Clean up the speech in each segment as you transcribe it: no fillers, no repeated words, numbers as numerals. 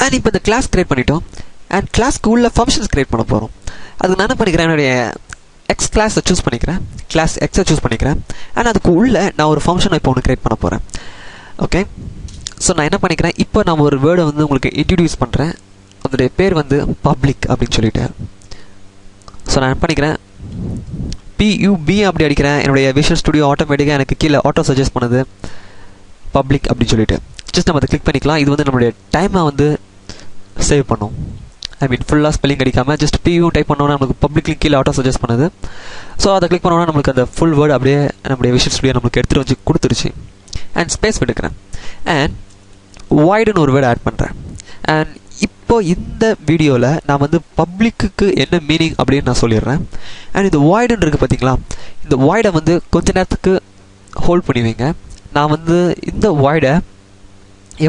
And இப்போ இந்த class create பண்ணிட்டோம். அண்ட் கிளாஸ்க்கு உள்ள ஃபங்க்ஷன்ஸ் கிரியேட் பண்ண போகிறோம். அதுக்கு நான் என்ன பண்ணிக்கிறேன், என்னுடைய எக்ஸ் கிளாஸை சூஸ் பண்ணிக்கிறேன், கிளாஸ் எக்ஸை சூஸ் பண்ணிக்கிறேன். அண்ட் அதுக்கு உள்ளே நான் ஒரு ஃபங்க்ஷனை இப்போ ஒன்று கிரியேட் பண்ண போகிறேன். ஓகே, ஸோ நான் என்ன பண்ணிக்கிறேன், இப்போ நான் ஒரு வேர்டை வந்து உங்களுக்கு இன்ட்ரடியூஸ் பண்ணுறேன். அதோடைய பேர் வந்து பப்ளிக் அப்படின்னு சொல்லிட்டு. ஸோ நான் என்ன பண்ணிக்கிறேன், PUB அப்படி அடிக்கிறேன். என்னுடைய விஷுவல் ஸ்டுடியோ ஆட்டோமேட்டிக்காக எனக்கு கீழே ஆட்டோ சஜஸ்ட் பண்ணுது பப்ளிக் அப்படின்னு சொல்லிட்டு. ஜஸ்ட் நம்ம அதை கிளிக் பண்ணிக்கலாம். இது வந்து நம்மளுடைய டைமை வந்து சேவ் பண்ணும். ஐ மீன் ஃபுல்லாக ஸ்பெல்லிங் அடிக்காமல் ஜஸ்ட் PU டைப் பண்ணோன்னா நமக்கு பப்ளிக்லி கீழே ஆட்டோ சஜஸ்ட் பண்ணுது. ஸோ அதை கிளிக் பண்ணோன்னா நம்மளுக்கு அந்த ஃபுல் வேர்டு அப்படியே நம்மளுடைய விஷுவல் ஸ்டுடியோ நம்மளுக்கு எடுத்துகிட்டு வச்சு கொடுத்துருச்சு. அண்ட் ஸ்பேஸ் விட்டுக்கிறேன். அண்ட் வாய்டுன்னு ஒரு வேர்டு ஆட் பண்ணுறேன். அண்ட் இப்போ இந்த வீடியோவில் நான் வந்து பப்ளிக்கு என்ன மீனிங் அப்படின்னு நான் சொல்லிடுறேன். அண்ட் இந்த வாய்டுன்னு இருக்குது பார்த்தீங்களா, இந்த வாய்டை வந்து கொஞ்ச நேரத்துக்கு ஹோல்ட் பண்ணி வைங்க. நான் வந்து இந்த வாய்டை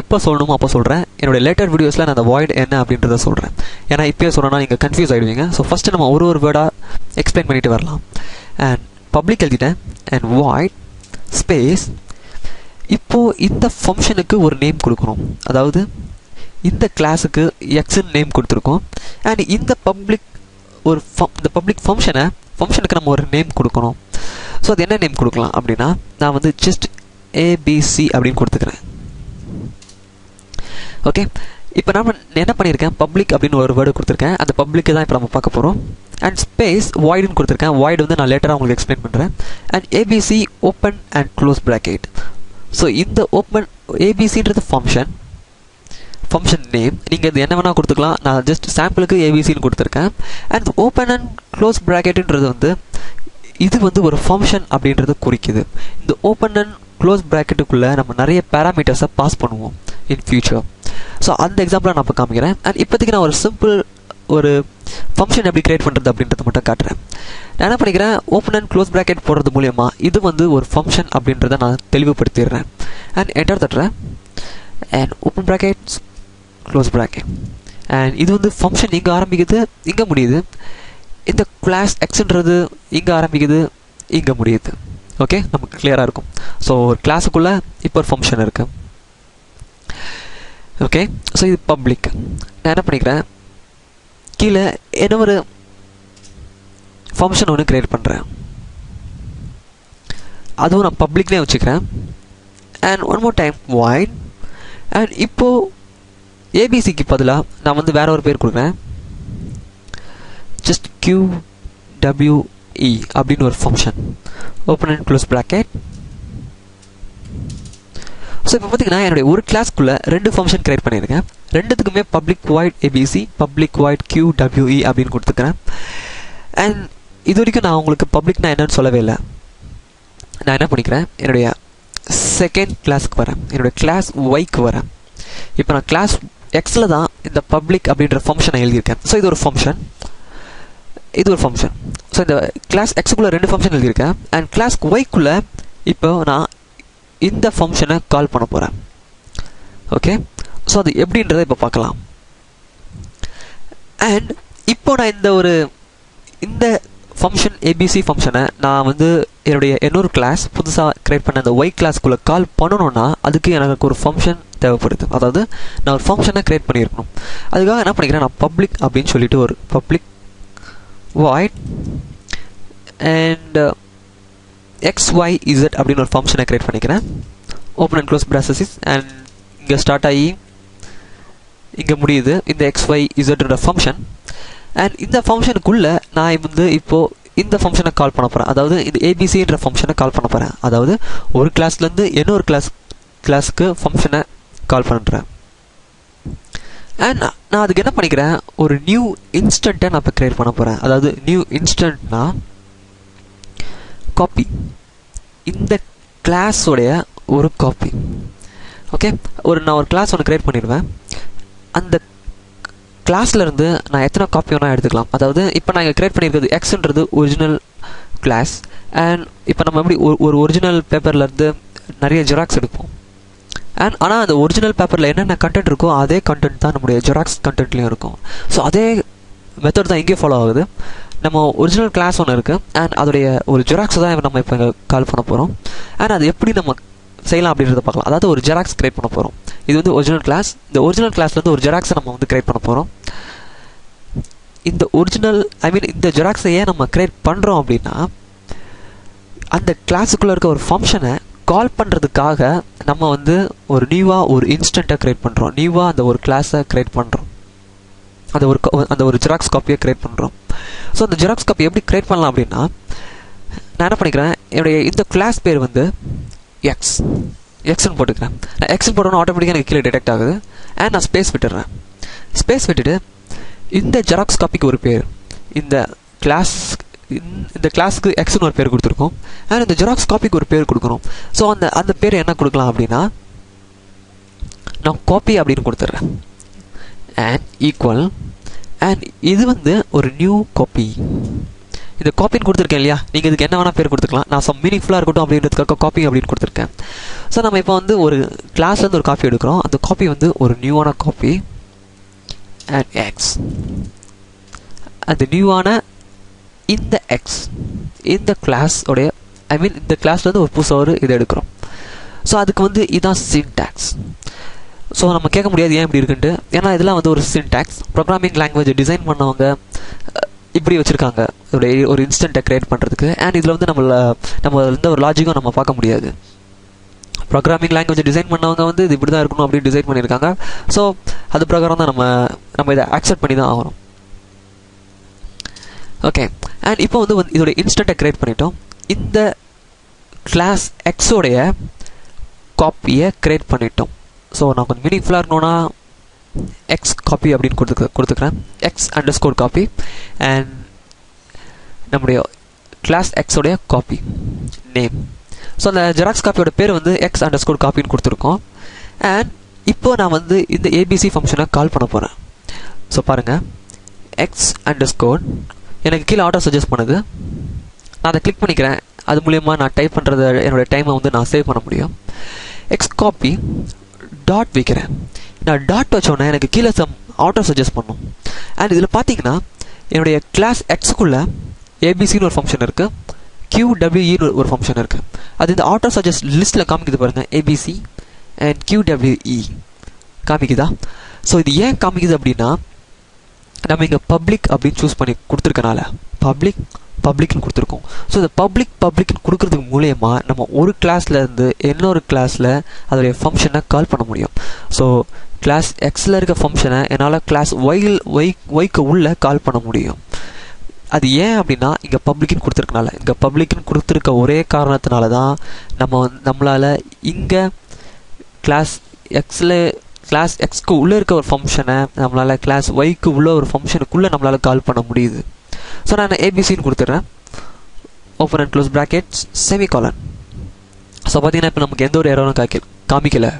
எப்போ சொல்லணுமோ அப்போ சொல்கிறேன். என்னோடய லேட்டர் வீடியோஸில் நான் அந்த வாய்டு என்ன அப்படின்றத சொல்கிறேன். ஏன்னா இப்போயே சொல்லணும்னா நீங்கள் கன்ஃபியூஸ் ஆகிடுவீங்க. ஸோ ஃபஸ்ட்டு நம்ம ஒரு வேர்டாக எக்ஸ்பிளைன் பண்ணிட்டு வரலாம். அண்ட் பப்ளிக் எழுதிட்டேன். And void space. இப்போது இந்த ஃபங்க்ஷனுக்கு ஒரு நேம் கொடுக்கணும். அதாவது இந்த கிளாஸுக்கு எக்ஸ்ன்னு நேம் கொடுத்துருக்கோம். அண்ட் இந்த பப்ளிக் இந்த பப்ளிக் ஃபங்க்ஷனுக்கு நம்ம ஒரு நேம் கொடுக்கணும். ஸோ அது என்ன நேம் கொடுக்கலாம் அப்படின்னா, நான் வந்து ஜஸ்ட் ABC அப்படின்னு கொடுத்துக்கிறேன். ஓகே, இப்போ நான் என்ன பண்ணியிருக்கேன், பப்ளிக் அப்படின்னு ஒரு வேர்டு கொடுத்துருக்கேன். அந்த பப்ளிக்கு தான் இப்போ நம்ம பார்க்க போகிறோம். அண்ட் ஸ்பேஸ் வாய்டுன்னு கொடுத்துருக்கேன். வாய்டு வந்து நான் லேட்டராக உங்களுக்கு எக்ஸ்பிளைன் பண்ணுறேன். And ABC open and close bracket. So இந்த ஓப்பன் ABCன்றது ஃபங்க்ஷன் நேம். நீங்கள் இது என்ன வேணால் கொடுத்துக்கலாம். நான் ஜஸ்ட் சாம்பிளுக்கு ABCன்னு கொடுத்துருக்கேன். அண்ட் ஓப்பன் அண்ட் க்ளோஸ் ப்ராக்கெட்டுன்றது வந்து இது வந்து ஒரு ஃபங்க்ஷன் அப்படின்றது குறிக்குது. இந்த ஓப்பன் அண்ட் க்ளோஸ் ப்ராக்கெட்டுக்குள்ளே நம்ம நிறைய பேராமீட்டர்ஸை பாஸ் பண்ணுவோம் இன் ஃபியூச்சர். ஸோ அந்த எக்ஸாம்பிளை நான் இப்போ காமிக்கிறேன். அண்ட் இப்போதைக்கு நான் ஒரு ஃபங்க்ஷன் எப்படி கிரியேட் பண்ணுறது அப்படின்றத மட்டும் காட்டுறேன். நான் என்ன பண்ணிக்கிறேன், ஓப்பன் அண்ட் க்ளோஸ் ப்ராக்கெட் போடுறது மூலியமாக இது வந்து ஒரு ஃபங்க்ஷன் அப்படின்றத நான் தெளிவுபடுத்திடுறேன். அண்ட் என்டர் தட்டுறேன். And open bracket close bracket. And இது வந்து ஃபங்க்ஷன் இங்கே ஆரம்பிக்குது, இங்கே முடியுது. இந்த கிளாஸ் எக்ஸ்ன்றது இங்கே ஆரம்பிக்குது, இங்கே முடியுது. ஓகே, நமக்கு கிளியராக இருக்கும். ஸோ ஒரு கிளாஸுக்குள்ளே இப்போ ஒரு ஃபங்க்ஷன் இருக்குது. ஓகே, ஸோ இது பப்ளிக். நான் என்ன பண்ணிக்கிறேன், கீழே என்ன ஒரு ஃபங்க்ஷன் ஒன்று க்ரியேட் பண்ணுறேன். அதுவும் நான் பப்ளிக்னே வச்சுக்கிறேன். And one more time void. And இப்போது ABCக்கு பதிலாக நான் வந்து வேற ஒரு பேர் கொடுக்குறேன். ஜஸ்ட் QWE அப்படின்னு ஒரு function. Open and close bracket. So இப்போ பார்த்தீங்கன்னா என்னுடைய ஒரு கிளாஸ்க்குள்ளே 2 ஃபங்க்ஷன் கிரியேட் பண்ணியிருக்கேன். ரெண்டுத்துக்குமே public void ABC, public void QWE அப்படின்னு கொடுத்துக்கிறேன். அண்ட் இது வரைக்கும் நான் உங்களுக்கு பப்ளிக்னா என்னன்னு சொல்லவே இல்லை. நான் என்ன பண்ணிக்கிறேன், என்னுடைய செகண்ட் கிளாஸுக்கு வரேன், என்னுடைய கிளாஸ் Yக்கு வரேன். இப்போ நான் கிளாஸ் Xயில் தான் இந்த பப்ளிக் அப்படின்ற ஃபங்க்ஷனை எழுதியிருக்கேன். ஸோ இது ஒரு ஃபங்க்ஷன். ஸோ இந்த கிளாஸ் Xக்குள்ளே 2 ஃபங்க்ஷன் எழுதியிருக்கேன். அண்ட் கிளாஸ் Yக்குள்ளே இப்போ நான் இந்த ஃபங்க்ஷனை கால் பண்ண போகிறேன். ஓகே, ஸோ அது எப்படின்றத இப்போ பார்க்கலாம். அண்ட் இப்போ நான் இந்த ஃபங்க்ஷன் ABC ஃபங்க்ஷனை நான் வந்து என்னுடைய இன்னொரு கிளாஸ் புதுசாக க்ரியேட் பண்ண அந்த Y கிளாஸ்க்குள்ளே கால் பண்ணணுன்னா அதுக்கு எனக்கு ஒரு ஃபங்க்ஷன் தேவைப்படுது. அதாவது நான் ஒரு ஃபங்க்ஷனை க்ரியேட் பண்ணியிருக்கணும். அதுக்காக என்ன பண்ணிக்கிறேன், நான் பப்ளிக் அப்படின்னு சொல்லிட்டு ஒரு பப்ளிக் வாய்ட் அண்ட் XYZ அப்படின்னு ஒரு ஃபங்க்ஷனை க்ரியேட் பண்ணிக்கிறேன். Open and close processes. And இங்கே ஸ்டார்ட் ஆகி இங்கே முடியுது இந்த XYZன்ற ஃபங்க்ஷன். அண்ட் இந்த ஃபங்க்ஷனுக்குள்ளே நான் வந்து இப்போது இந்த ஃபங்க்ஷனை கால் பண்ண போகிறேன். அதாவது இந்த ABCன்ற ஃபங்க்ஷனை கால் பண்ண போகிறேன். அதாவது ஒரு கிளாஸ்லேருந்து இன்னொரு கிளாஸுக்கு ஃபங்க்ஷனை கால் பண்ணுறேன். அண்ட் நான் அதுக்கு என்ன பண்ணிக்கிறேன், ஒரு நியூ இன்ஸ்டண்ட்டை நான் இப்போ க்ரியேட் பண்ண போகிறேன். அதாவது நியூ இன்ஸ்டன்ட்னா காப்பி, இந்த கிளாஸோடைய ஒரு காப்பி. ஓகே, நான் ஒரு கிளாஸ் ஒன்று க்ரியேட் பண்ணிடுவேன். அந்த கிளாஸ்லேருந்து நான் எத்தனை காப்பி வேணால் எடுத்துக்கலாம். அதாவது இப்போ நான் இங்கே க்ரியேட் பண்ணியிருக்கிறது Xன்றது ஒரிஜினல் கிளாஸ். அண்ட் இப்போ நம்ம எப்படி ஒரு ஒரிஜினல் பேப்பர்லேருந்து நிறைய ஜெராக்ஸ் எடுப்போம். ஆனால் அந்த ஒரிஜினல் பேப்பரில் என்னென்ன கண்டென்ட் இருக்கோ அதே கண்டென்ட் தான் நம்முடைய ஜெராக்ஸ் கண்டென்ட்லேயும் இருக்கும். ஸோ அதே மெத்தட் தான் இங்கே ஃபாலோ ஆகுது. நம்ம ஒரிஜினல் கிளாஸ் ஒன்று இருக்குது. அண்ட் அதோடைய ஒரு ஜெராக்ஸை தான் நம்ம இப்போ இங்கே கால் பண்ண போகிறோம். அண்ட் அது எப்படி நம்ம செய்யலாம் அப்படின்றத பார்க்கலாம். அதாவது ஒரு ஜெராக்ஸ் க்ரியேட் பண்ண போகிறோம். இது வந்து ஒரிஜினல் கிளாஸ். இந்த ஒரிஜினல் கிளாஸ்ல வந்து ஒரு ஜெராக்ஸை நம்ம வந்து கிரியேட் பண்ண போகிறோம். இந்த ஒரிஜினல் இந்த ஜெராக்ஸை ஏன் நம்ம கிரியேட் பண்ணுறோம் அப்படின்னா, அந்த கிளாஸுக்குள்ளே இருக்க ஒரு ஃபங்க்ஷனை கால் பண்ணுறதுக்காக நம்ம வந்து ஒரு நியூவாக ஒரு இன்ஸ்டண்ட்டை கிரியேட் பண்ணுறோம். நியூவாக அந்த ஒரு கிளாஸை கிரியேட் பண்ணுறோம். அந்த ஒரு ஜெராக்ஸ் காப்பியை கிரியேட் பண்ணுறோம். ஸோ அந்த ஜெராக்ஸ் காப்பி எப்படி கிரியேட் பண்ணலாம் அப்படின்னா, நான் என்ன பண்ணிக்கிறேன், என்னுடைய இந்த கிளாஸ் பேர் வந்து எக்ஸ்ன்னு போட்டுக்கிறேன். நான் எக்ஸ்ன்னு போட்டோன்னா ஆட்டோமேட்டிக்காக எனக்கு கீழே டிடெக்ட் ஆகுது. அண்ட் நான் ஸ்பேஸ் விட்டுடுறேன். ஸ்பேஸ் விட்டுட்டு இந்த ஜெராக்ஸ் காப்பிக்கு ஒரு பேர், இந்த கிளாஸுக்கு எக்ஸ்னு ஒரு பேர் கொடுத்துருக்கோம். அண்ட் இந்த ஜெராக்ஸ் காப்பிக்கு ஒரு பேர் கொடுக்கணும். ஸோ அந்த பேர் என்ன கொடுக்கலாம் அப்படின்னா, நான் காப்பி அப்படின்னு கொடுத்துட்றேன். அண்ட் ஈக்குவல், அண்ட் இது வந்து ஒரு நியூ காப்பி. இந்த காப்பின்னு கொடுத்துருக்கேன் இல்லையா, நீங்கள் இதுக்கு என்ன வேணால் பேர் கொடுத்துக்கலாம். நான் சம் மீனிங்ஃபுல்லாக இருக்கட்டும் அப்படின்றதுக்காக காப்பி அப்படின்னு கொடுத்துருக்கேன். ஸோ நம்ம இப்போ வந்து ஒரு கிளாஸ்லேருந்து ஒரு காப்பி எடுக்கிறோம். அந்த காப்பி வந்து ஒரு நியூவான காப்பி. அண்ட் எக்ஸ், அந்த நியூவான இந்த எக்ஸ் இந்த கிளாஸோடைய இந்த கிளாஸ்லேருந்து ஒரு புதுசாக ஒரு இதை எடுக்கிறோம். ஸோ அதுக்கு வந்து இதுதான் சின்டாக்ஸ். ஸோ நம்ம கேட்க முடியாது ஏன் இப்படி இருக்குன்ட்டு. ஏன்னா இதெல்லாம் வந்து ஒரு சின்டாக்ஸ். ப்ரோக்ராமிங் லாங்குவேஜ் டிசைன் பண்ணவங்க இப்படி வச்சுருக்காங்க ஒரு இன்ஸ்டண்ட்டை கிரியேட் பண்ணுறதுக்கு. அண்ட் இதில் வந்து நம்ம எந்த ஒரு லாஜிக்கும் நம்ம பார்க்க முடியாது. ப்ரோக்ராமிங் லாங்குவேஜ் டிசைன் பண்ணவங்க வந்து இது இப்படி தான் இருக்கணும் அப்படின்னு டிசைன் பண்ணியிருக்காங்க. ஸோ அது பிரகாரம் தான் நம்ம இதை அக்செப்ட் பண்ணி தான் ஆகணும். ஓகே, அண்ட் இப்போ வந்து இதோட இன்ஸ்டண்ட்டை கிரியேட் பண்ணிட்டோம். இந்த கிளாஸ் எக்ஸோடைய காப்பியை கிரியேட் பண்ணிட்டோம். ஸோ நான் கொஞ்சம் மீனிங்ஃபுல்லாக இருக்கணும்னா எக்ஸ் காப்பி அப்படின்னு கொடுத்துக்கிறேன். x_copy காப்பி அண்ட் நம்முடைய கிளாஸ் எக்ஸோடைய காப்பி நேம். ஸோ அந்த ஜெராக்ஸ் காப்பியோட பேர் வந்து x_copy காப்பின்னு கொடுத்துருக்கோம். அண்ட் இப்போ நான் வந்து இந்த ஏபிசி ஃபங்க்ஷனை கால் பண்ண போகிறேன். ஸோ பாருங்கள், x_, எனக்கு கீழே ஆட்டோ சஜஸ்ட் பண்ணுது. நான் அதை கிளிக் பண்ணிக்கிறேன். அது மூலயமா நான் டைப் பண்ணுறத என்னோடய டைமை வந்து நான் சேவ் பண்ண முடியும். xcopy டாட் வைக்கிறேன். நான் டாட் வச்சோன்னே எனக்கு கீழே சம் ஆட்டோ சஜஸ்ட் பண்ணும். அண்ட் இதில் பார்த்தீங்கன்னா என்னுடைய கிளாஸ் எக்ஸுக்குள்ளே ஏபிசின்னு ஒரு ஃபங்க்ஷன் இருக்குது, QWEன்னு ஒரு ஃபங்க்ஷன் இருக்குது. அது இந்த ஆட்டோ சஜஸ்ட் லிஸ்ட்டில் காமிக்குது பாருங்கள், ABC அண்ட் QWE காமிக்குதா. ஸோ இது ஏன் காமிக்குது அப்படின்னா, நம்ம இங்கே பப்ளிக் அப்படின்னு சூஸ் பண்ணி கொடுத்துருக்கனால பப்ளிக்னு கொடுத்துருக்கோம். ஸோ இந்த பப்ளிக்னு கொடுக்குறதுக்கு மூலயமா நம்ம ஒரு கிளாஸ்லேருந்து இன்னொரு கிளாஸில் அதோடைய ஃபங்க்ஷனை கால் பண்ண முடியும். ஸோ கிளாஸ் எக்ஸில் இருக்க ஃபங்க்ஷனை என்னால் கிளாஸ் ஒய்க்கு உள்ளே கால் பண்ண முடியும். அது ஏன் அப்படின்னா, இங்கே பப்ளிக்னு கொடுத்துருக்கனால, இங்கே பப்ளிக்னு கொடுத்துருக்க ஒரே காரணத்தினால தான் நம்மளால் இங்கே கிளாஸ் எக்ஸ்க்கு உள்ளே இருக்க ஒரு ஃபங்க்ஷனை நம்மளால் கிளாஸ் ஒய்க்கு உள்ள ஒரு ஃபங்க்ஷனுக்குள்ளே நம்மளால் கால் பண்ண முடியுது. ஸோ நான் ஏபிசின்னு கொடுத்துட்றேன், open and close brackets semicolon. So பார்த்தீங்கன்னா இப்போ நமக்கு எந்த ஒரு எரரும் காமிக்கலை.